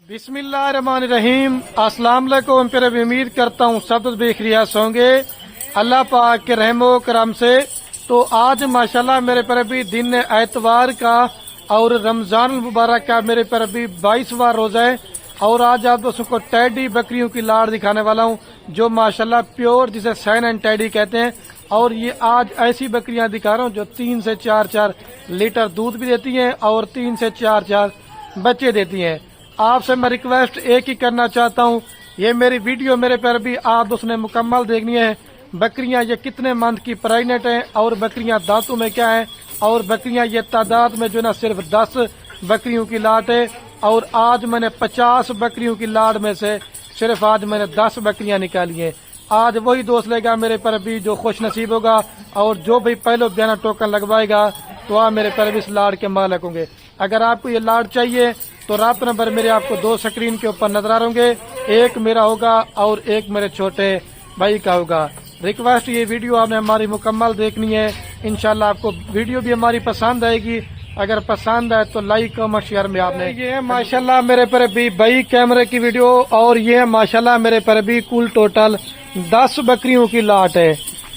बिस्मिल्लाहिर्रहमानिर्रहीम। अस्सलाम वालेकुम। फिर भी उम्मीद करता हूँ सब बेखरियात होंगे अल्लाह पाक के रहमो करम से। तो आज माशाल्लाह मेरे पर भी दिन एतवार का और रमजान मुबारक का मेरे पर भी 22वां रोजा है। और आज आप दोस्तों को टैडी बकरियों की लाड़ दिखाने वाला हूँ जो माशाल्लाह प्योर जिसे सैन एंड टैडी कहते हैं। और ये आज ऐसी बकरियां दिखा रहा हूँ जो 3 से 4 लीटर दूध भी देती हैं और 3 से 4 बच्चे देती हैं। आपसे मैं रिक्वेस्ट एक ही करना चाहता हूँ, ये मेरी वीडियो मेरे पर भी आप उसने मुकम्मल देखनी है। बकरियां ये कितने मंथ की प्रेग्नेंट हैं और बकरियां दांतों में क्या है और बकरियां ये तादाद में जो ना सिर्फ 10 बकरियों की लाट है। और आज मैंने 50 बकरियों की लाट में से सिर्फ आज मैंने 10 बकरियां निकाली हैं। आज वही दोस्त लेगा मेरे पर भी जो खुश नसीब होगा और जो भी पहले बयाना टोकन लगवाएगा तो आप मेरे पर भी इस लाड़ के मालिक होंगे। अगर आपको ये लाड़ चाहिए तो रात नंबर मेरे आपको 2 स्क्रीन के ऊपर नजर आ होंगे, एक मेरा होगा और एक मेरे छोटे भाई का होगा। रिक्वेस्ट ये वीडियो आपने हमारी मुकम्मल देखनी है। इंशाल्लाह आपको वीडियो भी हमारी पसंद आएगी। अगर पसंद आए तो लाइक कमेंट शेयर में आपने ये है माशाल्लाह मेरे पर भी बाई कैमरे की वीडियो। और ये है माशाल्लाह मेरे पर भी कुल टोटल 10 बकरियों की लाट है।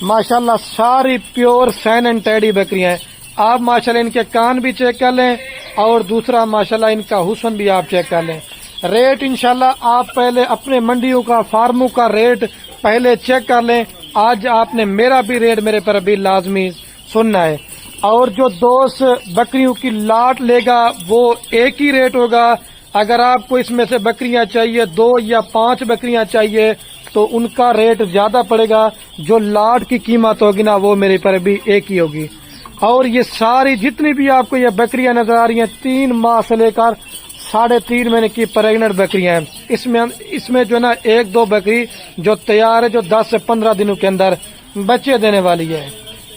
माशाल्लाह सारी प्योर सैन एंड टैडी बकरियां हैं। आप माशाल्लाह इनके कान भी चेक कर लें और दूसरा माशाल्लाह इनका हुस्न भी आप चेक कर लें। रेट इंशाल्लाह आप पहले अपने मंडियों का फार्मों का रेट पहले चेक कर लें। आज आपने मेरा भी रेट मेरे पर भी लाजमी सुनना है। और जो दोस्त बकरियों की लाट लेगा वो एक ही रेट होगा। अगर आपको इसमें से बकरियां चाहिए 2 या 5 बकरियां चाहिए तो उनका रेट ज्यादा पड़ेगा। जो लाट की कीमत होगी ना वो मेरे पर भी एक ही होगी। और ये सारी जितनी भी आपको ये बकरियां नजर आ रही हैं 3 माह से लेकर 3.5 महीने की प्रेग्नेंट बकरियां हैं। इसमें जो ना 1-2 बकरी जो तैयार है जो 10 से 15 दिनों के अंदर बच्चे देने वाली है।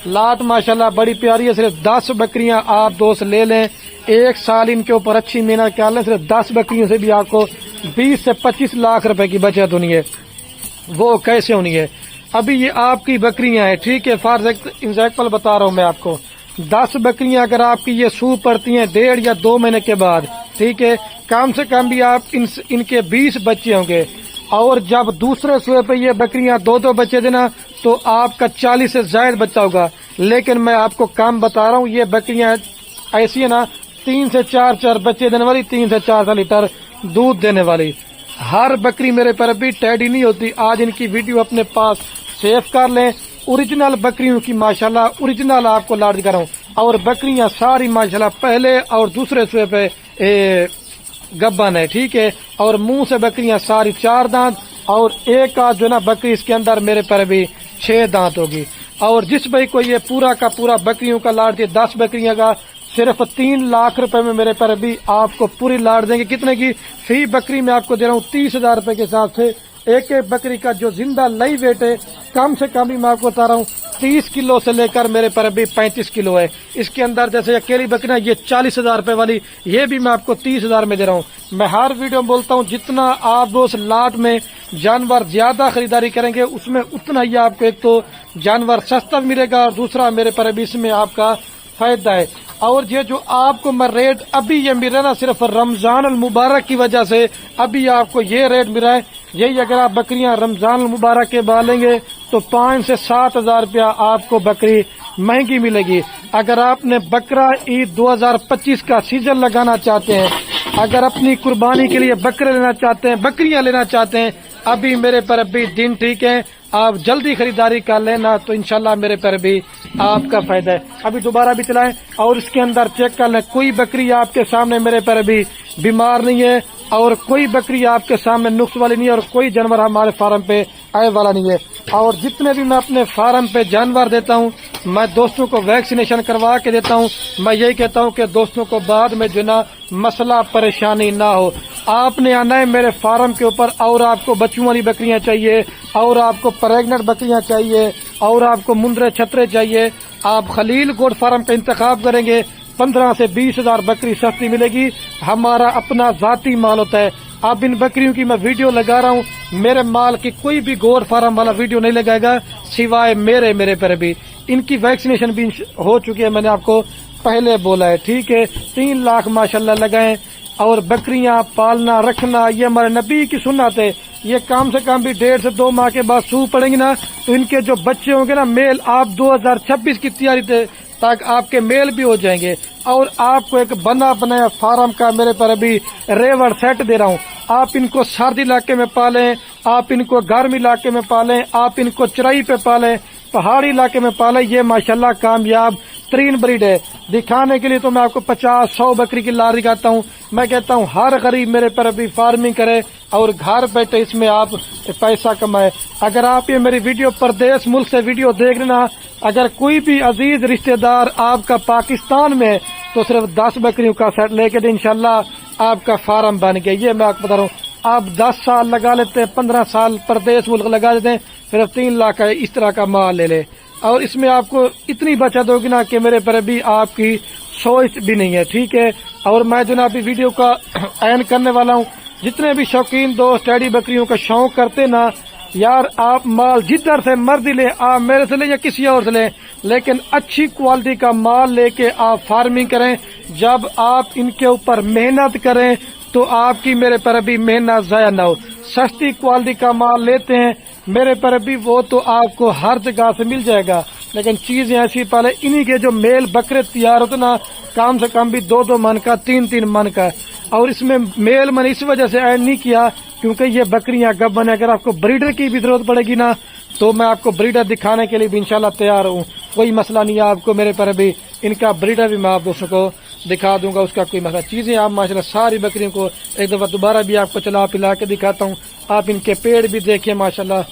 लाट माशाल्लाह बड़ी प्यारी है। सिर्फ 10 बकरियां आप दोस्त ले लें, 1 साल इनके ऊपर अच्छी मेहनत कर लें। सिर्फ 10 बकरियों से भी आपको 20 से 25 लाख रुपए की बचत होनी है। वो कैसे होनी है? अभी ये आपकी बकरियां हैं, ठीक है, फॉर एग्जाम्पल बता रहा हूँ मैं आपको। 10 बकरियां अगर आपकी ये सूह पड़ती हैं 1.5 या 2 महीने के बाद, ठीक है, कम से कम भी आप इनके 20 बच्चे होंगे। और जब दूसरे सूहे पे ये बकरियां 2-2 बच्चे देना तो आपका 40 से ज्यादा बच्चा होगा। लेकिन मैं आपको कम बता रहा हूँ, ये बकरियां ऐसी है ना 3 से 4 बच्चे देने वाली, 3 से 4 लीटर दूध देने वाली। हर बकरी मेरे पर भी टैडी नहीं होती। आज इनकी वीडियो अपने पास सेव कर लें। ओरिजिनल बकरियों की माशाल्लाह ओरिजिनल आपको लाड़ दिखा रहा हूँ। और बकरियां सारी माशाल्लाह पहले और दूसरे सूहे पे गब्बन है, ठीक है। और मुंह से बकरियां सारी 4 दांत और एक का जो ना बकरी इसके अंदर मेरे पर भी 6 दांत होगी। और जिस भाई को ये पूरा का पूरा बकरियों का लाड़ दिए 10 बकरियां का सिर्फ 3 लाख रुपए में मेरे पर भी आपको पूरी लाड़ देंगे। कितने की? फी बकरी में आपको दे रहा हूँ 30,000 रुपए के हिसाब से। एक बकरी का जो जिंदा लई वेट है कम से कम भी मैं आपको बता रहा हूँ 30 किलो से लेकर मेरे पर भी 35 किलो है। इसके अंदर जैसे अकेली बकरियां ये 40,000 रुपए वाली, ये भी मैं आपको 30,000 में दे रहा हूँ। मैं हर वीडियो में बोलता हूँ जितना आप उस लाट में जानवर ज्यादा खरीदारी करेंगे उसमें उतना ही आपको एक तो जानवर सस्ता मिलेगा और दूसरा मेरे पर भी इसमें आपका फायदा है। और ये जो आपको मैं रेट अभी ये मिल रहा है ना सिर्फ रमजान अल मुबारक की वजह से अभी आपको ये रेट मिल रहा है। यही अगर आप बकरियां रमजान अल मुबारक के बाद लेंगे तो 5 से 7 हजार रुपया आपको बकरी महंगी मिलेगी। अगर आपने बकरा ईद 2025 का सीजन लगाना चाहते हैं, अगर अपनी कुर्बानी के लिए बकरे लेना चाहते हैं, बकरियां लेना चाहते हैं, अभी मेरे पर अभी दिन ठीक है, आप जल्दी खरीदारी कर लेना तो इंशाल्लाह मेरे पर भी आपका फायदा है। अभी दोबारा भी चलाएं और इसके अंदर चेक कर लें, कोई बकरी आपके सामने मेरे पर भी बीमार नहीं है और कोई बकरी आपके सामने नुक्स वाली नहीं है और कोई जानवर हमारे फार्म पे आए वाला नहीं है। और जितने भी मैं अपने फार्म पे जानवर देता हूँ मैं दोस्तों को वैक्सीनेशन करवा के देता हूँ। मैं यही कहता हूँ कि दोस्तों को बाद में जो ना मसला परेशानी ना हो। आपने आना है मेरे फार्म के ऊपर और आपको बच्चों वाली बकरियां चाहिए और आपको प्रेग्नेंट बकरियां चाहिए और आपको मुंदरे छतरे चाहिए, आप खलील गोट फार्म का इंतखाब करेंगे। 15 से 20 हजार बकरी सस्ती मिलेगी। हमारा अपना जाती माल होता है। अब इन बकरियों की मैं वीडियो लगा रहा हूँ, मेरे माल की कोई भी गोट फार्म वाला वीडियो नहीं लगाएगा सिवाय मेरे पर भी। इनकी वैक्सीनेशन भी हो चुकी है, मैंने आपको पहले बोला है, ठीक है। 3 लाख माशाल्लाह लगाए। اور بکریاں پالنا رکھنا یہ ہمارے نبی کی سنت ہے. یہ کم سے کم بھی 1.5 سے 2 ماہ کے بعد سو پڑیں گے نا تو ان کے جو بچے ہوں گے نا میل، آپ 2026 کی تیاری تک آپ کے میل بھی ہو جائیں گے. اور آپ کو ایک بنا بنایا فارم کا میرے پر ابھی ریوڑ سیٹ دے رہا ہوں. آپ ان کو سردی علاقے میں پالیں، آپ ان کو گرم علاقے میں پالیں، آپ ان کو چرائی پہ پالیں، پہاڑی علاقے میں پالیں. یہ ماشاءاللہ کامیاب ترین بریڈ ہے. دکھانے کے لیے تو میں آپ کو 50-100 بکری کی لاری دکھاتا ہوں. میں کہتا ہوں ہر غریب میرے پر ابھی فارمنگ کرے اور گھر بیٹھے اس میں آپ پیسہ کمائے. اگر آپ یہ میری ویڈیو پردیس ملک سے ویڈیو دیکھ لینا، اگر کوئی بھی عزیز رشتہ دار آپ کا پاکستان میں تو صرف 10 بکریوں کا سیٹ لے کے دیں، انشاءاللہ آپ کا فارم بن گیا. یہ میں آپ کو بتا رہا ہوں. آپ 10 سال لگا لیتے ہیں، 15 سال پردیس ملک لگا دیتے ہیں، صرف 3 لاکھ کا اس طرح کا مال لے لے. اور اس میں آپ کو اتنی بچت ہوگی نا کہ میرے پر ابھی آپ کی سوچ بھی نہیں ہے. ٹھیک ہے. اور میں جو نا ابھی ویڈیو کا عین کرنے والا ہوں، جتنے بھی شوقین دوست ٹیڈی بکریوں کا شوق کرتے نا یار، آپ مال جدھر سے مرضی لیں، آپ میرے سے لیں یا کسی اور سے لیں، لیکن اچھی کوالٹی کا مال لے کے آپ فارمنگ کریں. جب آپ ان کے اوپر محنت کریں تو آپ کی میرے پر ابھی محنت ضائع نہ ہو. سستی کوالٹی کا مال لیتے ہیں میرے پر ابھی، وہ تو آپ کو ہر جگہ سے مل جائے گا، لیکن چیزیں ایسی پہلے انہی کے جو میل بکرے تیار ہوتے نا کم سے کم بھی 2-2 من کا 3-3 من کا. اور اس میں میل میں نے اس وجہ سے ایڈ نہیں کیا کیونکہ یہ بکریاں گبن ہے. اگر آپ کو بریڈر کی بھی ضرورت پڑے گی نا تو میں آپ کو بریڈر دکھانے کے لیے بھی انشاءاللہ تیار ہوں. کوئی مسئلہ نہیں ہے آپ کو میرے پر ابھی. ان کا بریڈر بھی میں آپ دوستوں کو دکھا دوں گا، اس کا کوئی مسئلہ. چیزیں آپ ماشاءاللہ ساری بکریوں کو ایک دفعہ دوبارہ بھی آپ کو چلا پلا کے دکھاتا ہوں. آپ ان کے پیڑ بھی دیکھیں ماشاءاللہ